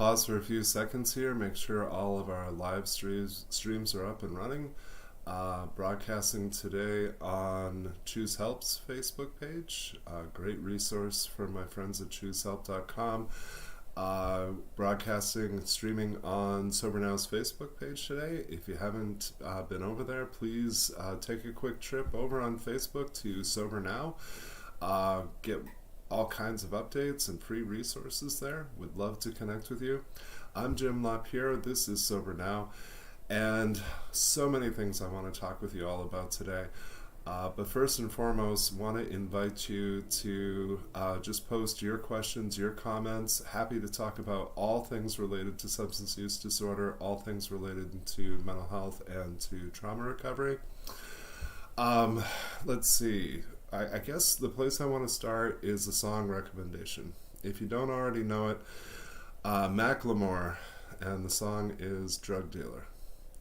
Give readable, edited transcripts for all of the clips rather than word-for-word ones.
pause for a few seconds here, make sure all of our live streams are up and running. Broadcasting today on Choose Help's Facebook page, great resource for my friends at choosehelp.com. Broadcasting, streaming on Sober Now's Facebook page today. If you haven't been over there, please take a quick trip over on Facebook to Sober Now. Get all kinds of updates and free resources there. Would love to connect with you. I'm Jim LaPierre. This is Sober Now. And so many things I want to talk with you all about today. But first and foremost, want to invite you to just post your questions, your comments. Happy to talk about all things related to substance use disorder, all things related to mental health and to trauma recovery. Let's see. I guess the place I want to start is a song recommendation. If you don't already know it, Macklemore, and the song is Drug Dealer.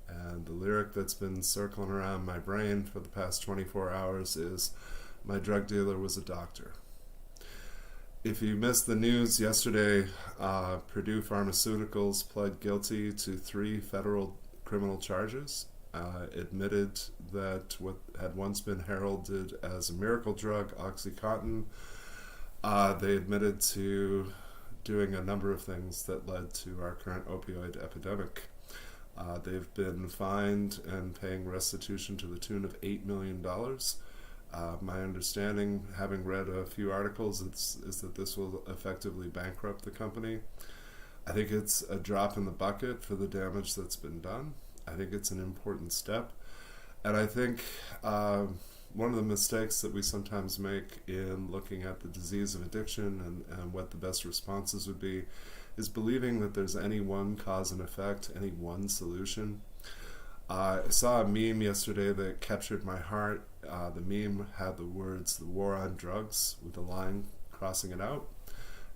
And the lyric that's been circling around my brain for the past 24 hours is, my drug dealer was a doctor. If you missed the news yesterday, Purdue Pharmaceuticals pled guilty to 3 federal criminal charges. Admitted that what had once been heralded as a miracle drug, OxyContin, they admitted to doing a number of things that led to our current opioid epidemic. They've been fined and paying restitution to the tune of $8 million. My understanding, having read a few articles, is that this will effectively bankrupt the company. I think it's a drop in the bucket for the damage that's been done. I think it's an important step. And I think one of the mistakes that we sometimes make in looking at the disease of addiction and what the best responses would be is believing that there's any one cause and effect, any one solution. I saw a meme yesterday that captured my heart. The meme had the words, "the war on drugs," with a line crossing it out.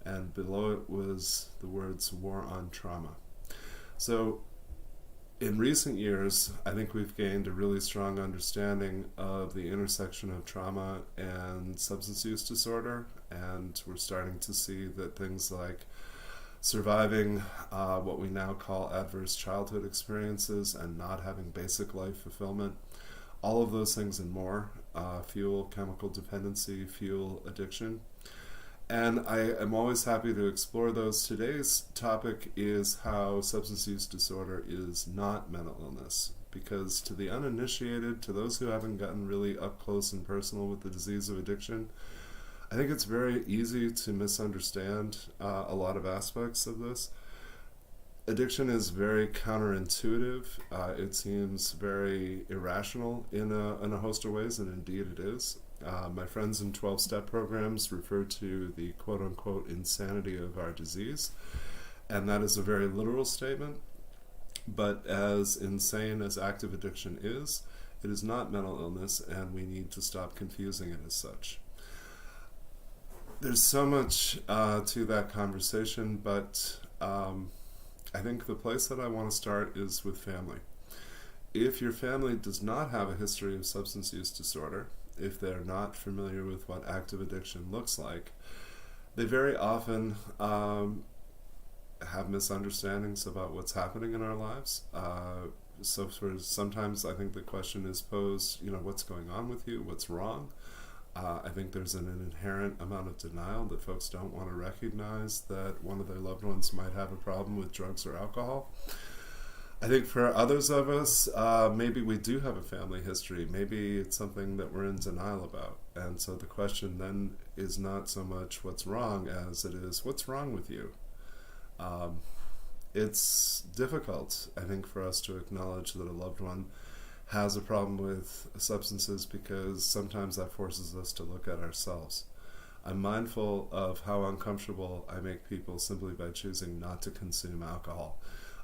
And below it was the words, "war on trauma." So in recent years, I think we've gained a really strong understanding of the intersection of trauma and substance use disorder, and we're starting to see that things like surviving what we now call adverse childhood experiences and not having basic life fulfillment, all of those things and more fuel chemical dependency, fuel addiction. And I am always happy to explore those. Today's topic is how substance use disorder is not mental illness. Because to the uninitiated, to those who haven't gotten really up close and personal with the disease of addiction, I think it's very easy to misunderstand a lot of aspects of this. Addiction is very counterintuitive. It seems very irrational in a host of ways, and indeed it is. My friends in 12-step programs refer to the quote-unquote insanity of our disease, and that is a very literal statement. But as insane as active addiction is, it is not mental illness, and we need to stop confusing it as such. There's so much to that conversation, but I think the place that I want to start is with family. If your family does not have a history of substance use disorder, if they're not familiar with what active addiction looks like, they very often have misunderstandings about what's happening in our lives. So sometimes I think the question is posed, what's going on with you? What's wrong? I think there's an inherent amount of denial that folks don't want to recognize that one of their loved ones might have a problem with drugs or alcohol. I think for others of us, maybe we do have a family history. Maybe it's something that we're in denial about. And so the question then is not so much what's wrong as it is what's wrong with you. It's difficult, I think, for us to acknowledge that a loved one has a problem with substances because sometimes that forces us to look at ourselves. I'm mindful of how uncomfortable I make people simply by choosing not to consume alcohol.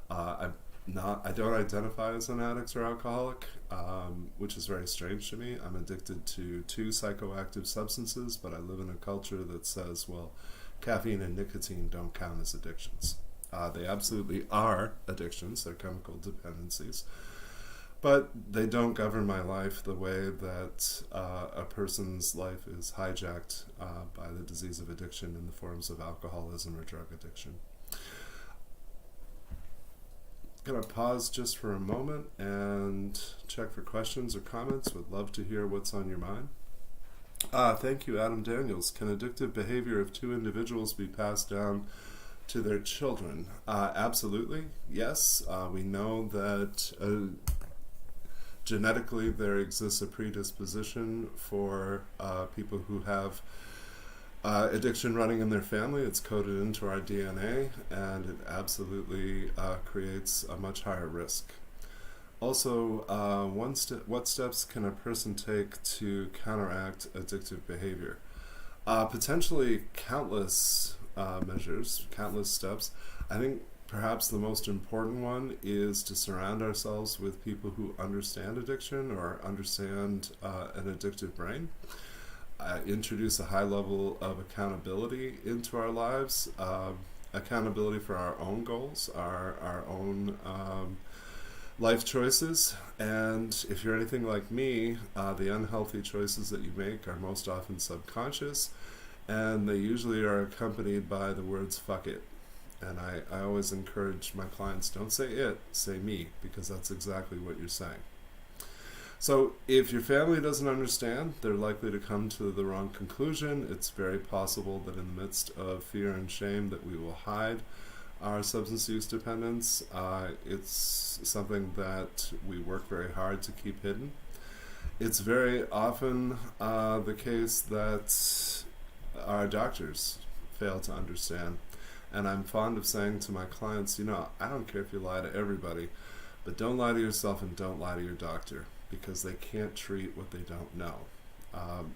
I don't identify as an addict or alcoholic, which is very strange to me. I'm addicted to 2 psychoactive substances, but I live in a culture that says, well, caffeine and nicotine don't count as addictions. They absolutely are addictions. They're chemical dependencies. But they don't govern my life the way that a person's life is hijacked by the disease of addiction in the forms of alcoholism or drug addiction. Gonna pause just for a moment and check for questions or comments. Would love to hear what's on your mind. Thank you, Adam Daniels. Can addictive behavior of two individuals be passed down to their children? Absolutely, yes. We know that genetically there exists a predisposition for people who have addiction running in their family. It's coded into our DNA, and it absolutely creates a much higher risk. Also, what steps can a person take to counteract addictive behavior? Potentially countless measures, countless steps. I think perhaps the most important one is to surround ourselves with people who understand addiction or understand an addictive brain. Introduce a high level of accountability into our lives, accountability for our own goals, our own life choices. And if you're anything like me, the unhealthy choices that you make are most often subconscious, and they usually are accompanied by the words "fuck it." And I always encourage my clients, don't say it, say me, because that's exactly what you're saying. So if your family doesn't understand, they're likely to come to the wrong conclusion. It's very possible that in the midst of fear and shame that we will hide our substance use dependence. It's something that we work very hard to keep hidden. It's very often the case that our doctors fail to understand. And I'm fond of saying to my clients, I don't care if you lie to everybody, but don't lie to yourself and don't lie to your doctor, because they can't treat what they don't know.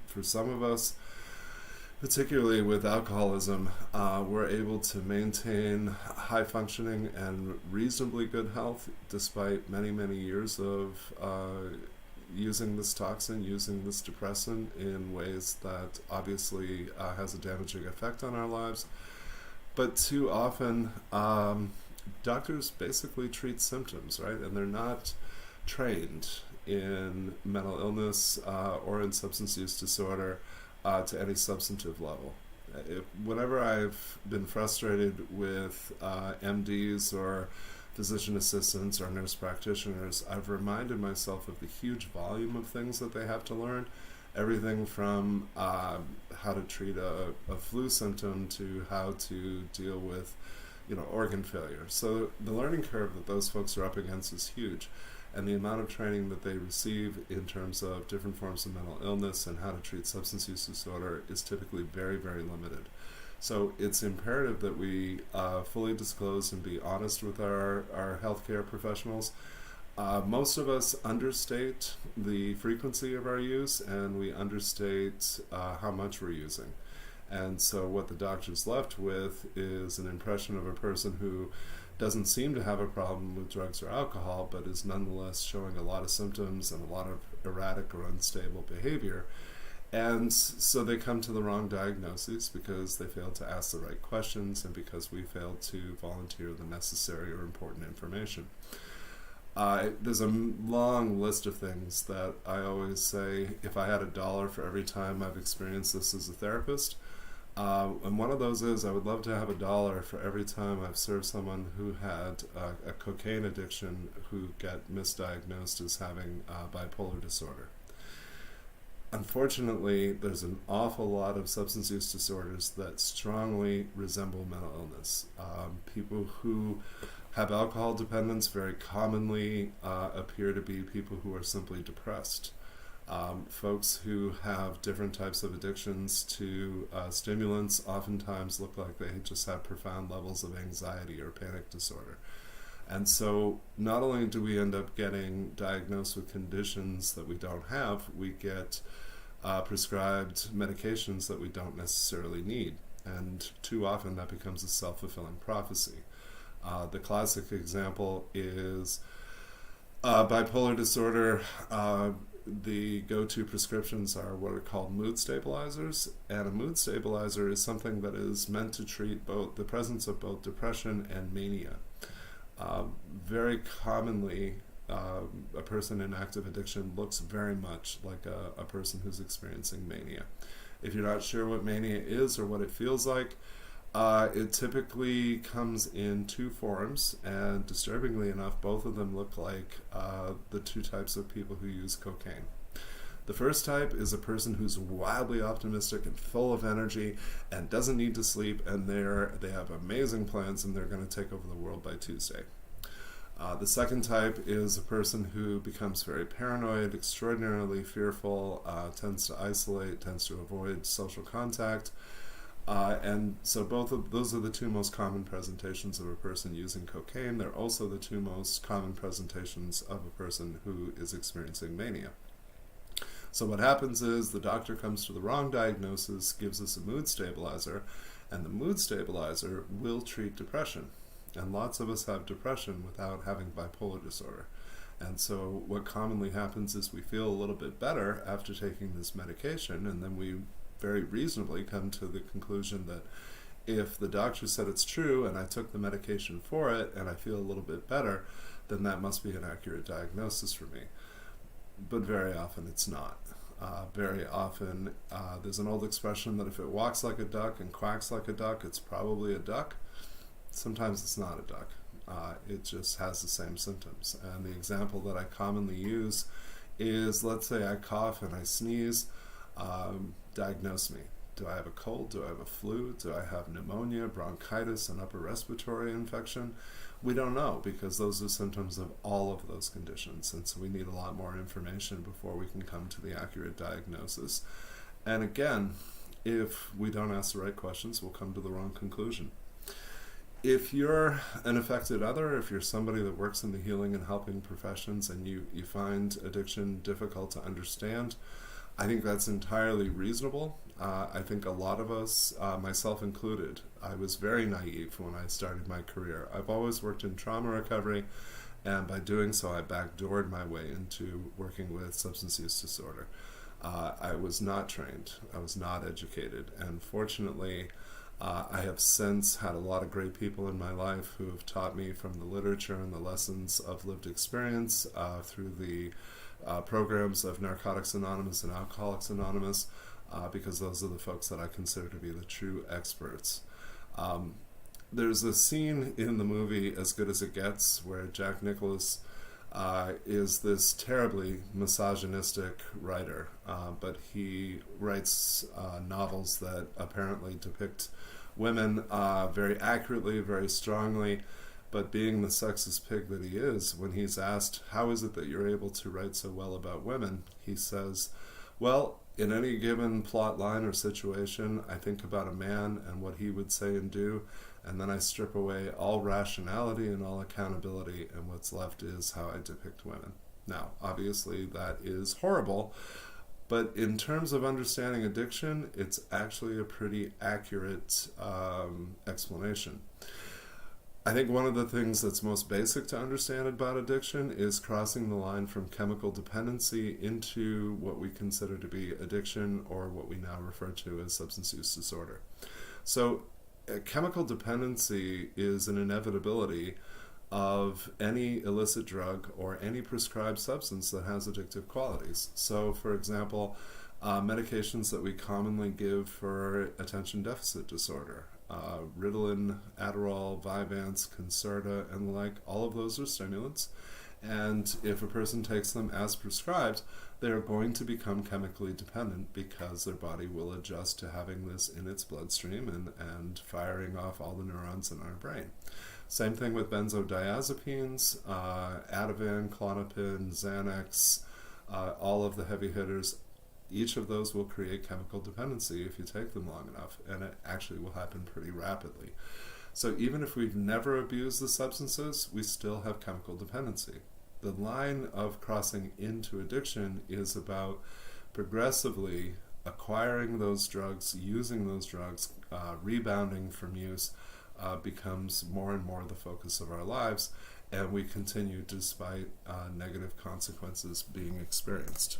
For some of us, particularly with alcoholism, we're able to maintain high functioning and reasonably good health despite many, many years of using this toxin, using this depressant in ways that obviously has a damaging effect on our lives. But too often, doctors basically treat symptoms, right? And they're not trained in mental illness or in substance use disorder to any substantive level. Whenever I've been frustrated with MDs or physician assistants or nurse practitioners, I've reminded myself of the huge volume of things that they have to learn. Everything from how to treat a flu symptom to how to deal with organ failure. So the learning curve that those folks are up against is huge. And the amount of training that they receive in terms of different forms of mental illness and how to treat substance use disorder is typically very, very limited. So it's imperative that we fully disclose and be honest with our healthcare professionals. Most of us understate the frequency of our use, and we understate how much we're using. And so what the doctor's left with is an impression of a person who doesn't seem to have a problem with drugs or alcohol, but is nonetheless showing a lot of symptoms and a lot of erratic or unstable behavior. And so they come to the wrong diagnoses because they failed to ask the right questions and because we failed to volunteer the necessary or important information. There's a long list of things that I always say, if I had $1 for every time I've experienced this as a therapist, and one of those is I would love to have $1 for every time I've served someone who had a cocaine addiction who got misdiagnosed as having bipolar disorder. Unfortunately, there's an awful lot of substance use disorders that strongly resemble mental illness. People who have alcohol dependence very commonly appear to be people who are simply depressed. Folks who have different types of addictions to stimulants oftentimes look like they just have profound levels of anxiety or panic disorder. And so not only do we end up getting diagnosed with conditions that we don't have, we get prescribed medications that we don't necessarily need. And too often that becomes a self-fulfilling prophecy. The classic example is bipolar disorder. The go-to prescriptions are what are called mood stabilizers, and a mood stabilizer is something that is meant to treat both the presence of both depression and mania. Very commonly, a person in active addiction looks very much like a person who's experiencing mania. If you're not sure what mania is or what it feels like, It typically comes in two forms, and disturbingly enough, both of them look like the two types of people who use cocaine. The first type is a person who's wildly optimistic and full of energy and doesn't need to sleep, and they have amazing plans and they're going to take over the world by Tuesday. The second type is a person who becomes very paranoid, extraordinarily fearful, tends to isolate, tends to avoid social contact. And so both of those are the two most common presentations of a person using cocaine. They're also the two most common presentations of a person who is experiencing mania. So what happens is the doctor comes to the wrong diagnosis, gives us a mood stabilizer, and the mood stabilizer will treat depression. And lots of us have depression without having bipolar disorder. And so what commonly happens is we feel a little bit better after taking this medication, and then we very reasonably come to the conclusion that if the doctor said it's true and I took the medication for it and I feel a little bit better, then that must be an accurate diagnosis for me. But very often it's not. Very often there's an old expression that if it walks like a duck and quacks like a duck, it's probably a duck. Sometimes it's not a duck. It just has the same symptoms. And the example that I commonly use is, let's say I cough and I sneeze, diagnose me. Do I have a cold? Do I have a flu? Do I have pneumonia, bronchitis, an upper respiratory infection? We don't know, because those are symptoms of all of those conditions, and so we need a lot more information before we can come to the accurate diagnosis. And again, if we don't ask the right questions, we'll come to the wrong conclusion. If you're an affected other, if you're somebody that works in the healing and helping professions and you find addiction difficult to understand, I think that's entirely reasonable. I think a lot of us, myself included, I was very naive when I started my career. I've always worked in trauma recovery, and by doing so I backdoored my way into working with substance use disorder. I was not trained, I was not educated, and fortunately I have since had a lot of great people in my life who have taught me from the literature and the lessons of lived experience through the programs of Narcotics Anonymous and Alcoholics Anonymous, because those are the folks that I consider to be the true experts. There's a scene in the movie As Good as It Gets where Jack Nicklaus is this terribly misogynistic writer, but he writes novels that apparently depict women very accurately, very strongly. But being the sexist pig that he is, when he's asked, how is it that you're able to write so well about women, he says, well, in any given plot line or situation, I think about a man and what he would say and do, and then I strip away all rationality and all accountability, and what's left is how I depict women. Now, obviously, that is horrible, but in terms of understanding addiction, it's actually a pretty accurate explanation. I think one of the things that's most basic to understand about addiction is crossing the line from chemical dependency into what we consider to be addiction, or what we now refer to as substance use disorder. So chemical dependency is an inevitability of any illicit drug or any prescribed substance that has addictive qualities. So, for example, medications that we commonly give for attention deficit disorder, Ritalin, Adderall, Vyvanse, Concerta, and the like, all of those are stimulants. And if a person takes them as prescribed, they are going to become chemically dependent because their body will adjust to having this in its bloodstream and firing off all the neurons in our brain. Same thing with benzodiazepines, Ativan, Klonopin, Xanax, all of the heavy hitters. Each of those will create chemical dependency if you take them long enough, and it actually will happen pretty rapidly. So even if we've never abused the substances, we still have chemical dependency. The line of crossing into addiction is about progressively acquiring those drugs, using those drugs, rebounding from use becomes more and more the focus of our lives, and we continue despite negative consequences being experienced.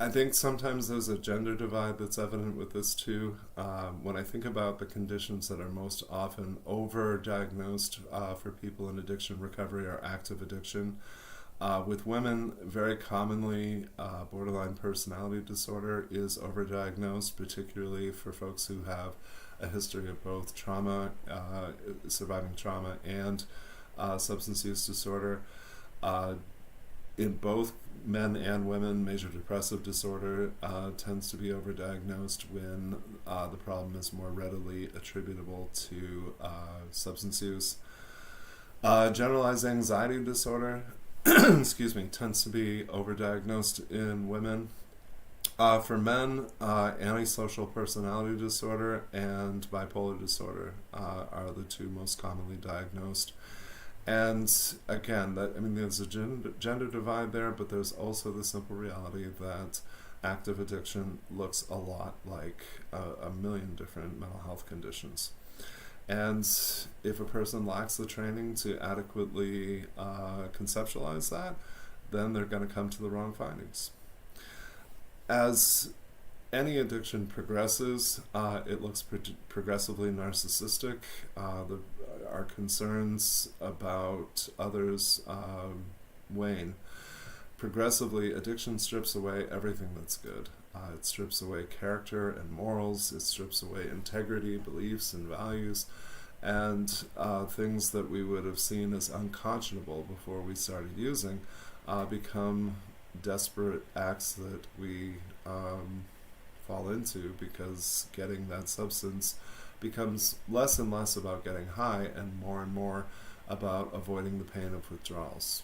I think sometimes there's a gender divide that's evident with this too. When I think about the conditions that are most often over-diagnosed for people in addiction recovery or active addiction, With women, very commonly, borderline personality disorder is overdiagnosed, particularly for folks who have a history of both trauma, surviving trauma, and substance use disorder. In both men and women, major depressive disorder tends to be overdiagnosed when the problem is more readily attributable to substance use. Generalized anxiety disorder excuse me, tends to be overdiagnosed in women. For men, antisocial personality disorder and bipolar disorder are the two most commonly diagnosed. And again, there's a gender divide there, but there's also the simple reality that active addiction looks a lot like a million different mental health conditions. And if a person lacks the training to adequately conceptualize that, then they're going to come to the wrong findings. As any addiction progresses, it looks progressively narcissistic. Our concerns about others wane. Progressively, addiction strips away everything that's good. It strips away character and morals. It strips away integrity, beliefs, and values, and things that we would have seen as unconscionable before we started using become desperate acts that we fall into, because getting that substance becomes less and less about getting high and more about avoiding the pain of withdrawals.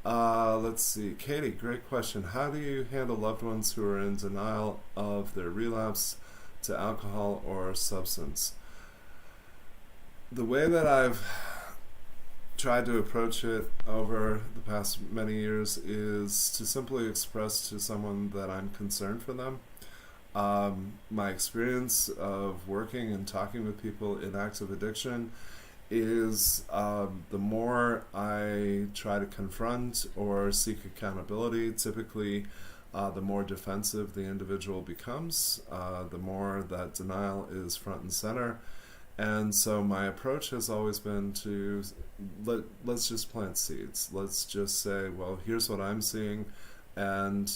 Let's see. Katie, great question. How do you handle loved ones who are in denial of their relapse to alcohol or substance? The way that I've tried to approach it over the past many years is to simply express to someone that I'm concerned for them. My experience of working and talking with people in active addiction is the more I try to confront or seek accountability, typically the more defensive the individual becomes, the more that denial is front and center. And so my approach has always been to let's just plant seeds. Let's just say, well, here's what I'm seeing, and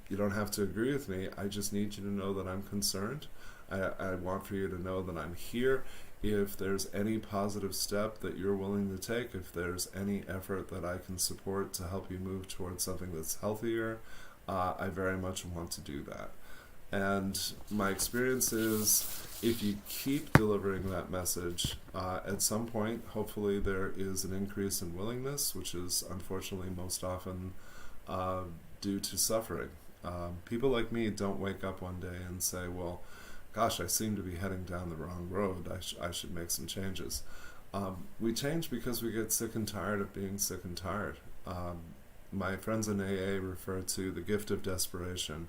you don't have to agree with me. I just need you to know that I'm concerned. I want for you to know that I'm here. If there's any positive step that you're willing to take, if there's any effort that I can support to help you move towards something that's healthier, I very much want to do that. And my experience is, if you keep delivering that message, at some point, hopefully there is an increase in willingness, which is unfortunately most often due to suffering. People like me don't wake up one day and say, well, gosh, I seem to be heading down the wrong road. I should make some changes. We change because we get sick and tired of being sick and tired. My friends in AA refer to the gift of desperation,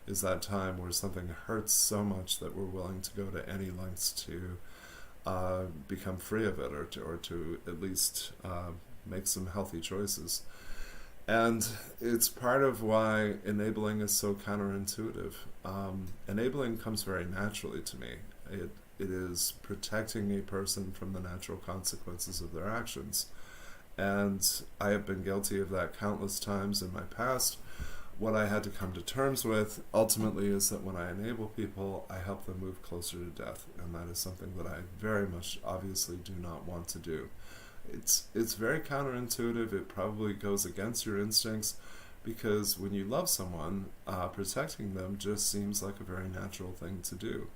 is that time where something hurts so much that we're willing to go to any lengths to become free of it, or to at least make some healthy choices. And it's part of why enabling is so counterintuitive. Enabling comes very naturally to me. It is protecting a person from the natural consequences of their actions. And I have been guilty of that countless times in my past. What I had to come to terms with ultimately is that when I enable people, I help them move closer to death. And that is something that I very much obviously do not want to do. It's very counterintuitive. It probably goes against your instincts, because when you love someone, protecting them just seems like a very natural thing to do.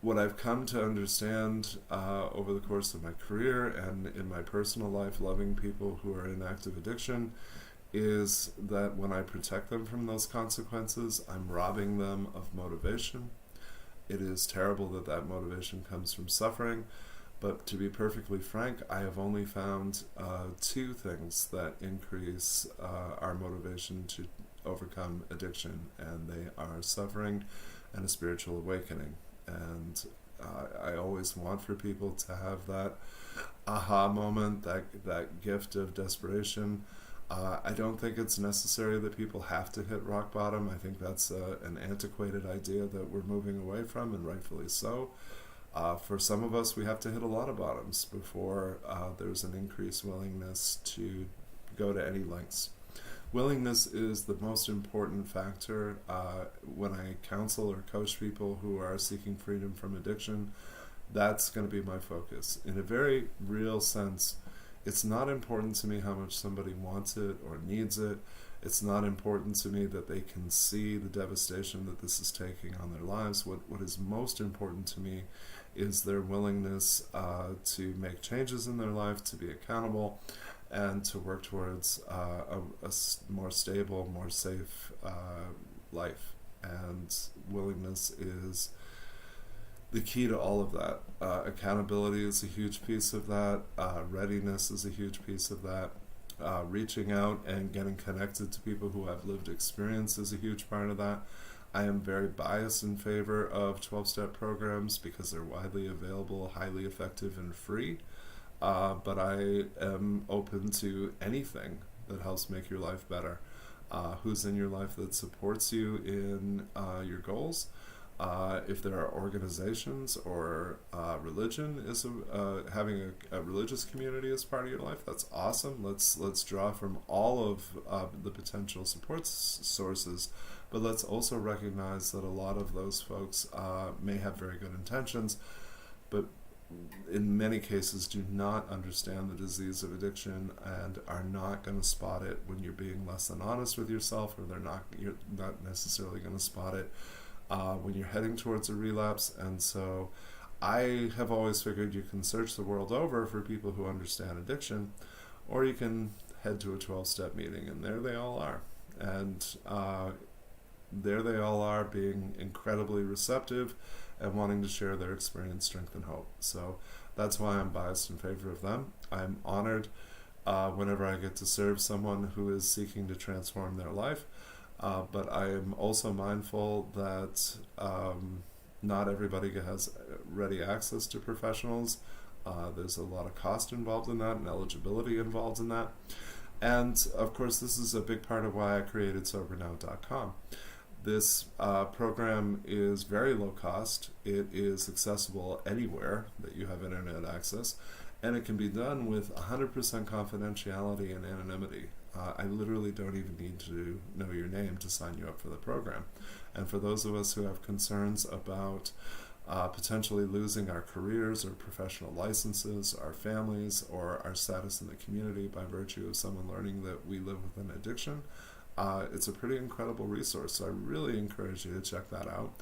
What I've come to understand over the course of my career and in my personal life, loving people who are in active addiction, is that when I protect them from those consequences, I'm robbing them of motivation. It is terrible that that motivation comes from suffering. But to be perfectly frank, I have only found two things that increase our motivation to overcome addiction, and they are suffering and a spiritual awakening. And I always want for people to have that aha moment, that gift of desperation. I don't think it's necessary that people have to hit rock bottom. I think that's an antiquated idea that we're moving away from, and rightfully so. For some of us, we have to hit a lot of bottoms before there's an increased willingness to go to any lengths. Willingness is the most important factor when I counsel or coach people who are seeking freedom from addiction. That's going to be my focus. In a very real sense, it's not important to me how much somebody wants it or needs it. It's not important to me that they can see the devastation that this is taking on their lives. What is most important to me is their willingness to make changes in their life, to be accountable, and to work towards a more stable, more safe life. And willingness is the key to all of that. Accountability is a huge piece of that. Readiness is a huge piece of that. Reaching out and getting connected to people who have lived experience is a huge part of that. I am very biased in favor of 12-step programs because they're widely available, highly effective, and free. But I am open to anything that helps make your life better. Who's in your life that supports you in your goals? If there are organizations or religion is having a religious community as part of your life, that's awesome. Let's draw from all of the potential support sources, but let's also recognize that a lot of those folks may have very good intentions, but in many cases do not understand the disease of addiction and are not going to spot it when you're being less than honest with yourself, or you're not necessarily going to spot it when you're heading towards a relapse. And so I have always figured you can search the world over for people who understand addiction, or you can head to a 12-step meeting, and there they all are. And there they all are, being incredibly receptive and wanting to share their experience, strength, and hope. So that's why I'm biased in favor of them. I'm honored whenever I get to serve someone who is seeking to transform their life. But I am also mindful that not everybody has ready access to professionals. There's a lot of cost involved in that and eligibility involved in that. And of course, this is a big part of why I created SoberNow.com. This program is very low cost. It is accessible anywhere that you have internet access, and it can be done with 100% confidentiality and anonymity. I literally don't even need to know your name to sign you up for the program. And for those of us who have concerns about potentially losing our careers or professional licenses, our families, or our status in the community by virtue of someone learning that we live with an addiction, it's a pretty incredible resource. So I really encourage you to check that out.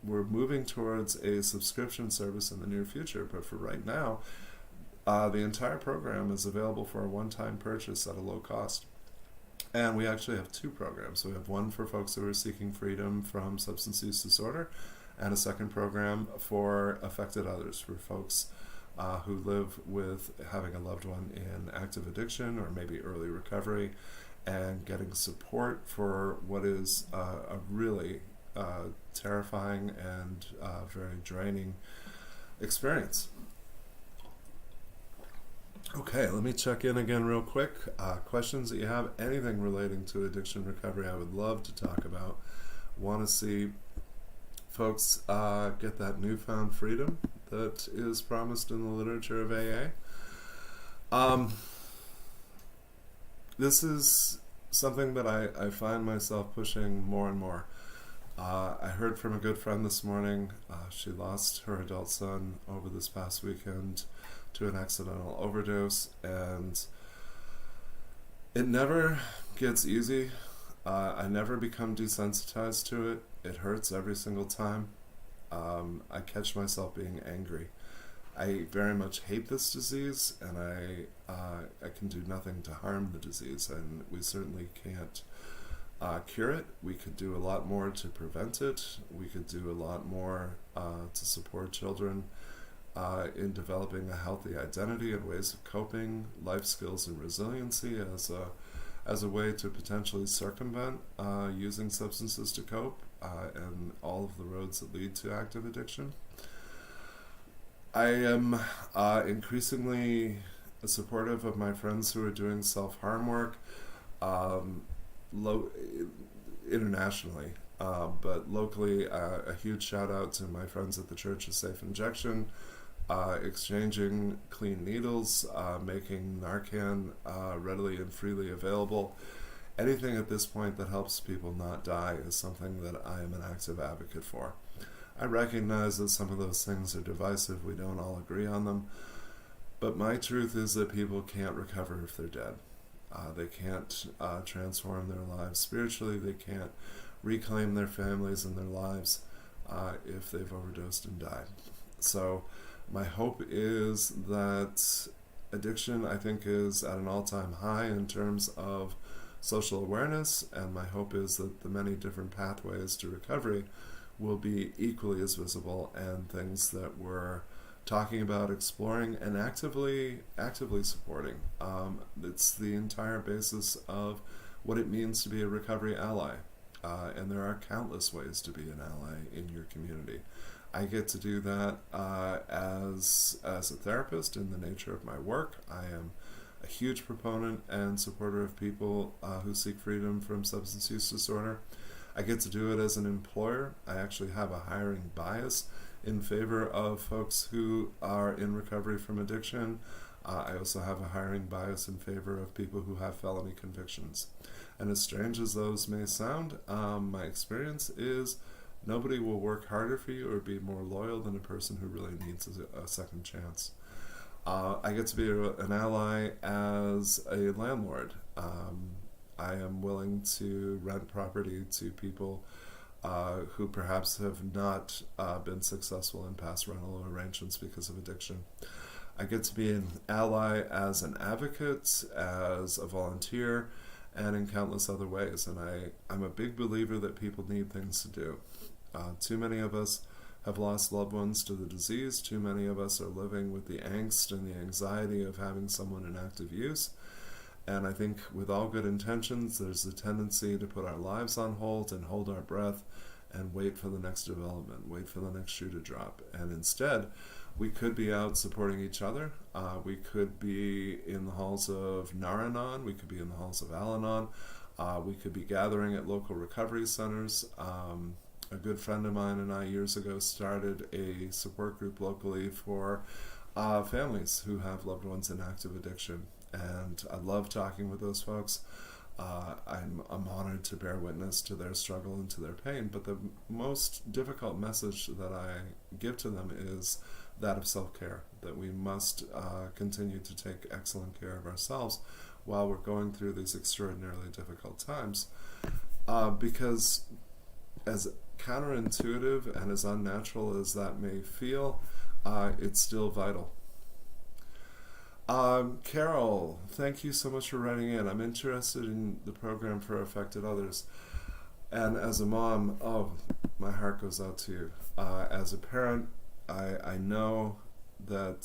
We're moving towards a subscription service in the near future, but for right now, the entire program is available for a one-time purchase at a low cost. And we actually have two programs. We have one for folks who are seeking freedom from substance use disorder, and a second program for affected others, for folks who live with having a loved one in active addiction or maybe early recovery, and getting support for what is a really terrifying and very draining experience. Okay, let me check in again real quick. Questions that you have, anything relating to addiction recovery, I would love to talk about. Want to see folks get that newfound freedom that is promised in the literature of AA. This is something that I find myself pushing more and more. I heard from a good friend this morning. She lost her adult son over this past weekend to an accidental overdose, and it never gets easy. I never become desensitized to it. It hurts every single time. I catch myself being angry. I very much hate this disease, and I can do nothing to harm the disease, and we certainly can't cure it. We could do a lot more to prevent it. We could do a lot more to support children in developing a healthy identity and ways of coping, life skills, and resiliency as a way to potentially circumvent using substances to cope and all of the roads that lead to active addiction. I am increasingly supportive of my friends who are doing self-harm work internationally. But locally, a huge shout out to my friends at the Church of Safe Injection, exchanging clean needles, making Narcan readily and freely available. Anything at this point that helps people not die is something that I am an active advocate for. I recognize that some of those things are divisive, we don't all agree on them, but my truth is that people can't recover if they're dead. They can't transform their lives spiritually, they can't reclaim their families and their lives if they've overdosed and died. So my hope is that addiction, I think, is at an all-time high in terms of social awareness, and my hope is that the many different pathways to recovery will be equally as visible, and things that we're talking about, exploring, and actively supporting. It's the entire basis of what it means to be a recovery ally, and there are countless ways to be an ally in your community. I get to do that as a therapist in the nature of my work. I am a huge proponent and supporter of people who seek freedom from substance use disorder. I get to do it as an employer. I actually have a hiring bias in favor of folks who are in recovery from addiction. I also have a hiring bias in favor of people who have felony convictions. And as strange as those may sound, my experience is nobody will work harder for you or be more loyal than a person who really needs a second chance. I get to be an ally as a landlord. I am willing to rent property to people who perhaps have not been successful in past rental arrangements because of addiction. I get to be an ally as an advocate, as a volunteer, and in countless other ways. And I'm a big believer that people need things to do. Too many of us have lost loved ones to the disease. Too many of us are living with the angst and the anxiety of having someone in active use. And I think with all good intentions, there's a tendency to put our lives on hold and hold our breath and wait for the next development, wait for the next shoe to drop. And instead, we could be out supporting each other. We could be in the halls of Naranon. We could be in the halls of Al-Anon. We could be gathering at local recovery centers. A good friend of mine and I years ago started a support group locally for families who have loved ones in active addiction. And I love talking with those folks. I'm honored to bear witness to their struggle and to their pain, but the most difficult message that I give to them is that of self-care, that we must continue to take excellent care of ourselves while we're going through these extraordinarily difficult times, because as counterintuitive and as unnatural as that may feel, it's still vital. Carol, thank you so much for writing in. I'm interested in the program for affected others. And as a mom, my heart goes out to you. As a parent, I know that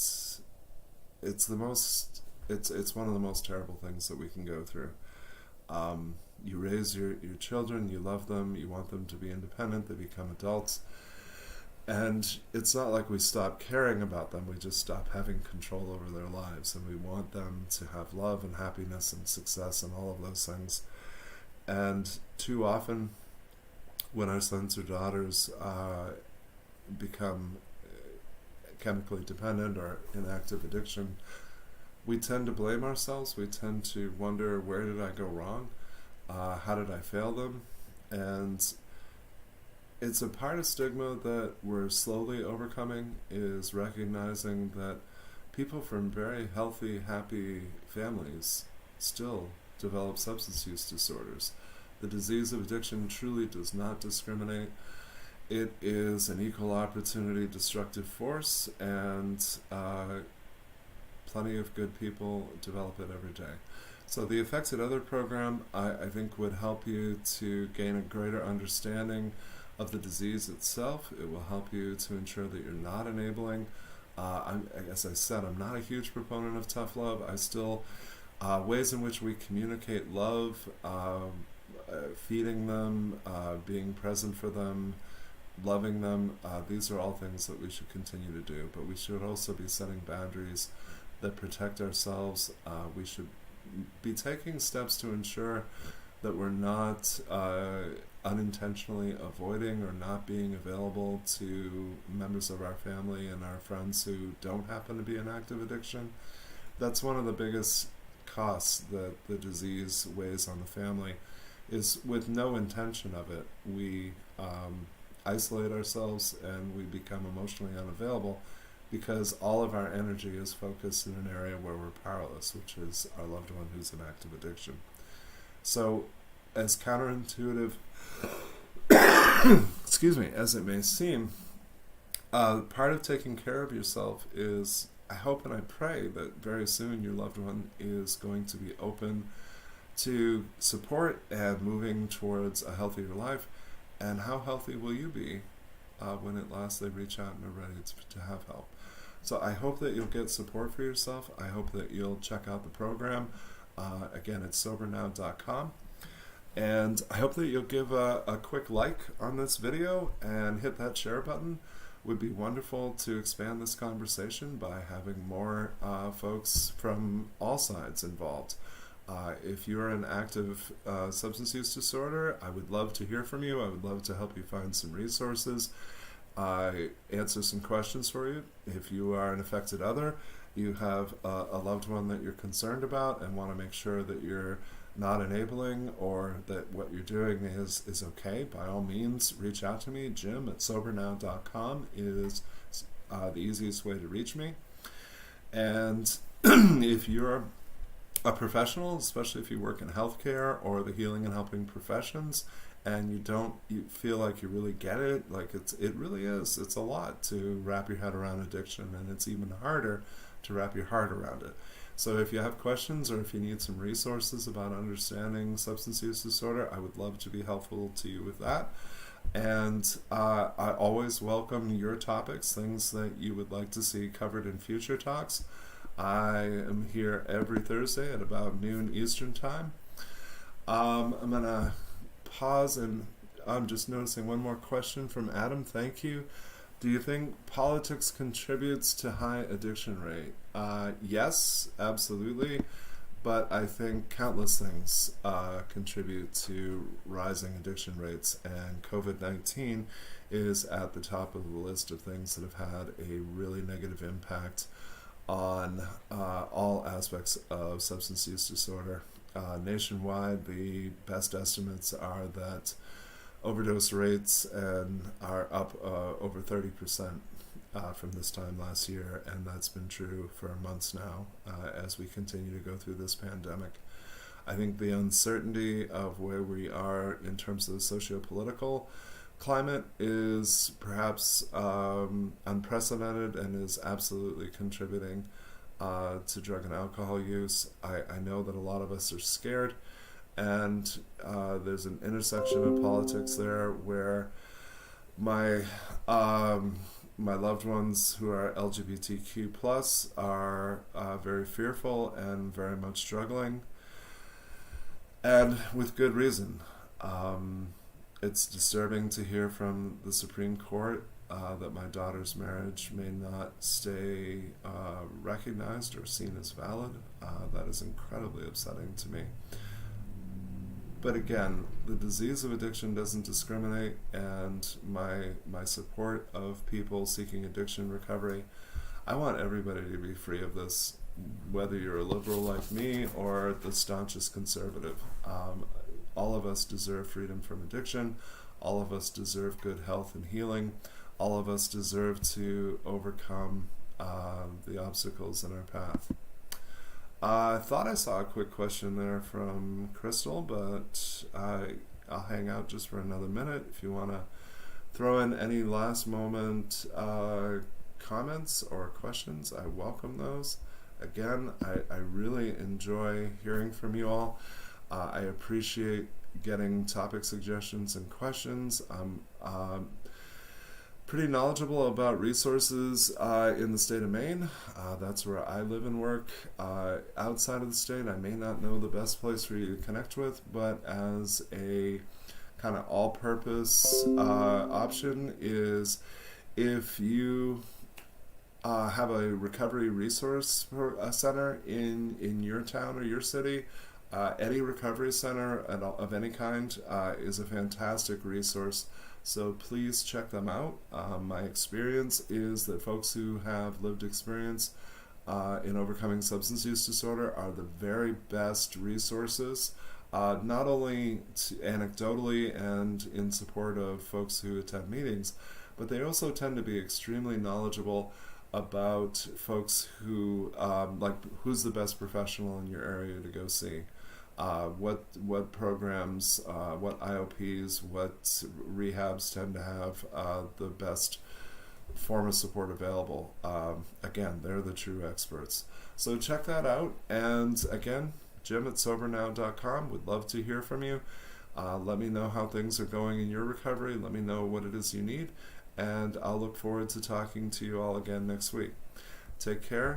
it's one of the most terrible things that we can go through. You raise your children, you love them, you want them to be independent, they become adults. And it's not like we stop caring about them, we just stop having control over their lives, and we want them to have love and happiness and success and all of those things. And too often, when our sons or daughters become chemically dependent or in active addiction, we tend to blame ourselves, we tend to wonder, where did I go wrong? How did I fail them? And it's a part of stigma that we're slowly overcoming, is recognizing that people from very healthy, happy families still develop substance use disorders. The disease of addiction truly does not discriminate. It is an equal opportunity destructive force, and plenty of good people develop it every day. So the Affected Other program, I think, would help you to gain a greater understanding of the disease itself. It will help you to ensure that you're not enabling. As I said, I'm not a huge proponent of tough love. I still, ways in which we communicate love, feeding them, being present for them, loving them, these are all things that we should continue to do. But we should also be setting boundaries that protect ourselves. We should be taking steps to ensure that we're not unintentionally avoiding or not being available to members of our family and our friends who don't happen to be in active addiction. That's one of the biggest costs that the disease weighs on the family, is with no intention of it. We isolate ourselves and we become emotionally unavailable because all of our energy is focused in an area where we're powerless, which is our loved one who's in active addiction. So, as counterintuitive, excuse me, as it may seem, part of taking care of yourself is, I hope and I pray that very soon your loved one is going to be open to support and moving towards a healthier life. And how healthy will you be when at last they reach out and are ready to have help? So I hope that you'll get support for yourself. I hope that you'll check out the program. Again, it's sobernow.com. And I hope that you'll give a quick like on this video and hit that share button. It would be wonderful to expand this conversation by having more folks from all sides involved. If you're in active substance use disorder, I would love to hear from you. I would love to help you find some resources, answer some questions for you. If you are an affected other, you have a loved one that you're concerned about and want to make sure that you're not enabling or that what you're doing is okay, by all means, reach out to me. Jim at sobernow.com is the easiest way to reach me. And if you're a professional, especially if you work in healthcare or the healing and helping professions, and you feel like you really get it, like it really is. It's a lot to wrap your head around addiction, and it's even harder to wrap your heart around it. So if you have questions or if you need some resources about understanding substance use disorder, I would love to be helpful to you with that. And I always welcome your topics, things that you would like to see covered in future talks. I am here every Thursday at about noon Eastern time. I'm going to pause, and I'm just noticing one more question from Adam. Thank you. Do you think politics contributes to high addiction rate? Yes, absolutely. But I think countless things contribute to rising addiction rates, and COVID-19 is at the top of the list of things that have had a really negative impact on all aspects of substance use disorder. Nationwide, the best estimates are that overdose rates are up over 30% from this time last year, and that's been true for months now as we continue to go through this pandemic. I think the uncertainty of where we are in terms of the socio-political climate is perhaps unprecedented and is absolutely contributing to drug and alcohol use. I know that a lot of us are scared, and there's an intersection of politics there where my loved ones who are LGBTQ plus are very fearful and very much struggling, and with good reason. It's disturbing to hear from the Supreme Court that my daughter's marriage may not stay recognized or seen as valid. That is incredibly upsetting to me. But again, the disease of addiction doesn't discriminate, and my support of people seeking addiction recovery, I want everybody to be free of this, whether you're a liberal like me or the staunchest conservative. All of us deserve freedom from addiction. All of us deserve good health and healing. All of us deserve to overcome the obstacles in our path. I thought I saw a quick question there from Crystal, but I'll hang out just for another minute. If you want to throw in any last moment comments or questions, I welcome those. Again, I really enjoy hearing from you all. I appreciate getting topic suggestions and questions. I'm pretty knowledgeable about resources in the state of Maine. That's where I live and work. Outside of the state, I may not know the best place for you to connect with, but as a kind of all-purpose option is if you have a recovery resource center in your town or your city, Any recovery center of any kind is a fantastic resource, so please check them out. My experience is that folks who have lived experience in overcoming substance use disorder are the very best resources, not only anecdotally and in support of folks who attend meetings, but they also tend to be extremely knowledgeable about folks who, like, who's the best professional in your area to go see. What programs, what IOPs, what rehabs tend to have the best form of support available. Again, they're the true experts. So check that out. And again, Jim@sobernow.com. Would love to hear from you. Let me know how things are going in your recovery. Let me know what it is you need. And I'll look forward to talking to you all again next week. Take care.